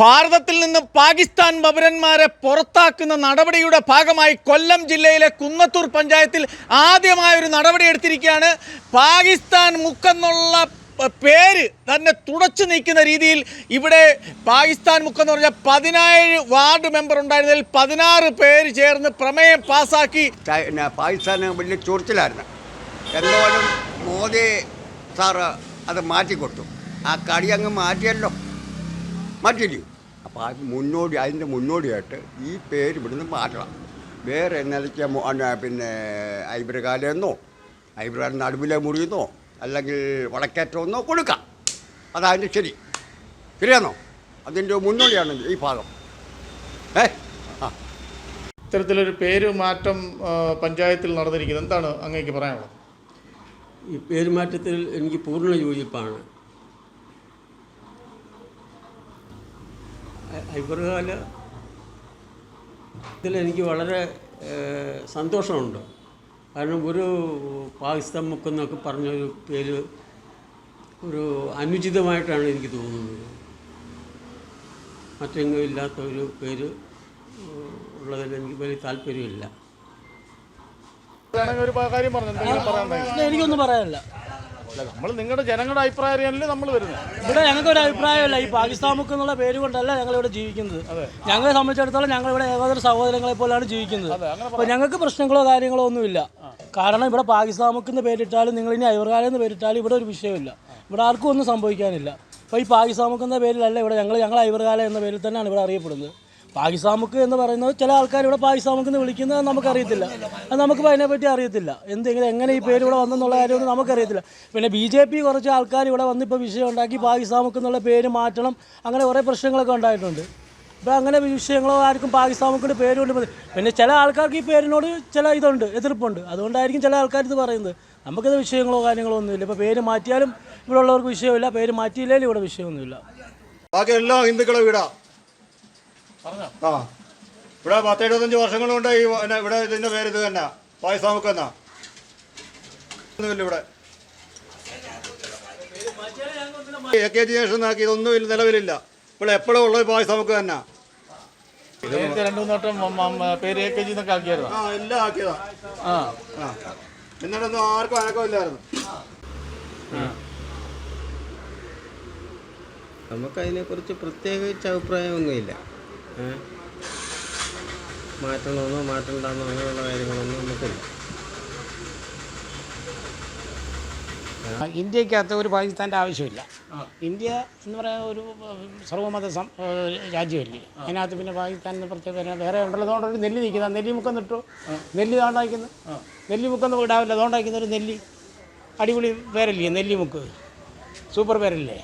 ഭാരതത്തിൽ നിന്ന് പാകിസ്ഥാൻ പൗരന്മാരെ പുറത്താക്കുന്ന നടപടിയുടെ ഭാഗമായി കൊല്ലം ജില്ലയിലെ കുന്നത്തൂർ പഞ്ചായത്തിൽ ആദ്യമായൊരു നടപടി എടുത്തിരിക്കുകയാണ്. പാകിസ്ഥാൻ മുക്കെന്നുള്ള പേര് തന്നെ തുടച്ചു നീക്കുന്ന രീതിയിൽ ഇവിടെ പാകിസ്ഥാൻ മുക്കെന്ന് പറഞ്ഞാൽ 17 വാർഡ് മെമ്പർ ഉണ്ടായിരുന്നതിൽ 16 പേര് ചേർന്ന് പ്രമേയം പാസ്സാക്കി. പാകിസ്ഥാന് വലിയ ചൊറിച്ചിലായിരുന്നു. എന്നാലും മോദി സാറ് അത് മാറ്റിക്കൊടുത്തു. ആ കടി അങ്ങ് മാറ്റിയല്ലോ, മാറ്റിയില്ലേ? അപ്പോൾ അതിൻ്റെ മുന്നോടിയായിട്ട് ഈ പേര് ഇവിടുന്ന് മാറ്റണം. വേറെ നിലയ്ക്ക് പിന്നെ ഐബ്രകാലെന്നോ ഐബ്രകാൽ നടുവിലെ മുറിയെന്നോ അല്ലെങ്കിൽ വടക്കേറ്റമെന്നോ കൊടുക്കാം. അതതിൻ്റെ ശരിയാണോ? അതിൻ്റെ മുന്നോടിയാണ് ഈ ഭാഗം. ഇത്തരത്തിലൊരു പേര് മാറ്റം പഞ്ചായത്തിൽ നടന്നിരിക്കുന്നത്, എന്താണ് അങ്ങേക്ക് പറയാനുള്ളത്? ഈ പേരുമാറ്റത്തിൽ എനിക്ക് പൂർണ്ണ യോജിപ്പാണ്. ഐബ്രകാല് ഇതിലെനിക്ക് വളരെ സന്തോഷമുണ്ട്. കാരണം ഒരു പാകിസ്ഥാൻ മുക്കെന്നൊക്കെ പറഞ്ഞൊരു പേര് ഒരു അനുചിതമായിട്ടാണ് എനിക്ക് തോന്നുന്നത്. മറ്റെങ്ങും ഇല്ലാത്ത ഒരു പേര് ഉള്ളതിൽ എനിക്ക് വലിയ താല്പര്യമില്ല. എനിക്കൊന്നും പറയാനില്ല. നമ്മൾ നിങ്ങളുടെ ജനങ്ങളുടെ അഭിപ്രായമല്ലേ നമ്മൾ വരുന്നത്. ഇവിടെ ഞങ്ങൾക്കൊരു അഭിപ്രായമല്ല. ഈ പാകിസ്ഥാൻ മുക്ക് എന്നുള്ള പേര് കൊണ്ടല്ല ഞങ്ങളിവിടെ ജീവിക്കുന്നത്. ഞങ്ങളെ സംബന്ധിച്ചിടത്തോളം ഞങ്ങളിവിടെ ഏകോദര സഹോദരങ്ങളെ പോലെയാണ് ജീവിക്കുന്നത്. അപ്പോൾ ഞങ്ങൾക്ക് പ്രശ്നങ്ങളോ കാര്യങ്ങളോ ഒന്നുമില്ല. കാരണം ഇവിടെ പാകിസ്ഥാൻ മുക്ക് എന്ന് പേരിട്ടാലും നിങ്ങളിനി ഐവർകാലം എന്ന് പേരിട്ടാലും ഇവിടെ ഒരു വിഷയമില്ല. ഇവിടെ ആർക്കും ഒന്നും സംഭവിക്കാനില്ല. അപ്പോൾ ഈ പാകിസ്ഥാൻ മുക്ക് എന്ന പേരിലല്ല ഇവിടെ ഞങ്ങൾ ഐവർകാലം എന്ന പേരിൽ തന്നെയാണ് ഇവിടെ അറിയപ്പെടുന്നത്. പാകിസ്ഥാൻ മുക്ക് എന്ന് പറയുന്നത് ചില ആൾക്കാർ ഇവിടെ പാകിസ്ഥാൻ മുക്ക് എന്ന് വിളിക്കുന്നത് നമുക്കറിയത്തില്ല. അത് നമുക്ക് അതിനെപ്പറ്റി അറിയത്തില്ല. എങ്ങനെ ഈ പേര് ഇവിടെ വന്നെന്നുള്ള കാര്യമൊന്നും നമുക്കറിയത്തില്ല. പിന്നെ BJP കുറച്ച് ആൾക്കാർ ഇവിടെ വന്നിപ്പോൾ വിഷയം ഉണ്ടാക്കി പാകിസ്ഥാൻ മുക്ക് എന്നുള്ള പേര് മാറ്റണം, അങ്ങനെ കുറേ പ്രശ്നങ്ങളൊക്കെ ഉണ്ടായിട്ടുണ്ട്. ഇപ്പോൾ അങ്ങനെ വിഷയങ്ങളോ ആർക്കും പാകിസ്ഥാൻ മുക്കിൻ്റെ പേര് കൊണ്ട് പിന്നെ ചില ആൾക്കാർക്ക് ഈ പേരിനോട് ചില എതിർപ്പുണ്ട്. അതുകൊണ്ടായിരിക്കും ചില ആൾക്കാർ ഇത് പറയുന്നത്. നമുക്കിത് വിഷയങ്ങളോ കാര്യങ്ങളോ ഒന്നുമില്ല. ഇപ്പോൾ പേര് മാറ്റിയാലും ഇവിടെ ഉള്ളവർക്ക് വിഷയമില്ല, പേര് മാറ്റിയില്ലെങ്കിലും ഇവിടെ വിഷയമൊന്നുമില്ല. ബാക്കി എല്ലാ ഹിന്ദുക്കളെ വീടാ. ഇവിടെ 10-75 വർഷങ്ങൾ കൊണ്ട് ഇവിടെ ഇതിന്റെ പേര് ഇത് തന്നെ പാകിസ്ഥാൻ മുക്ക് എന്നാ. ഇവിടെ AKG ജംഗ്ഷൻ ആക്കി ഇതൊന്നും നിലവിലില്ല. ഇവിടെ എപ്പോഴും ഉള്ളത് പാകിസ്ഥാൻ മുക്ക് തന്നെ. പേര് AKG എന്നൊക്കെ ആക്കിയായിരുന്നു. എല്ലാം ആക്കിയതാ. എന്നിട്ടൊന്നും ആർക്കും അനക്കമില്ലായിരുന്നു. നമുക്കതിനെക്കുറിച്ച് പ്രത്യേകിച്ച് അഭിപ്രായമൊന്നുമില്ല. മാറ്റണമെന്നോ മാറ്റണ്ടെന്നോ അങ്ങനെയുള്ള കാര്യങ്ങളൊന്നും നമുക്കില്ല. ഇന്ത്യക്കകത്ത് ഒരു പാകിസ്ഥാൻ്റെ ആവശ്യമില്ല. ഇന്ത്യ എന്ന് പറയുന്ന ഒരു സർവ്വമത രാജ്യമല്ലേ. അതിനകത്ത് പിന്നെ പാകിസ്ഥാൻ എന്ന് പ്രത്യേക വേറെ ഉണ്ടല്ലോ. അതുകൊണ്ടൊരു നെല്ല് നിൽക്കുന്ന നെല്ലിമുക്കം നിട്ടു. നെല്ല് തോണ്ടായിക്കുന്നു. നെല്ലിമുക്കം ഇടാവില്ല. തോണ്ടായിക്കുന്ന ഒരു നെല്ലി അടിപൊളി പേരല്ലേ നെല്ലിമുക്ക്. സൂപ്പർ പേരല്ലേ.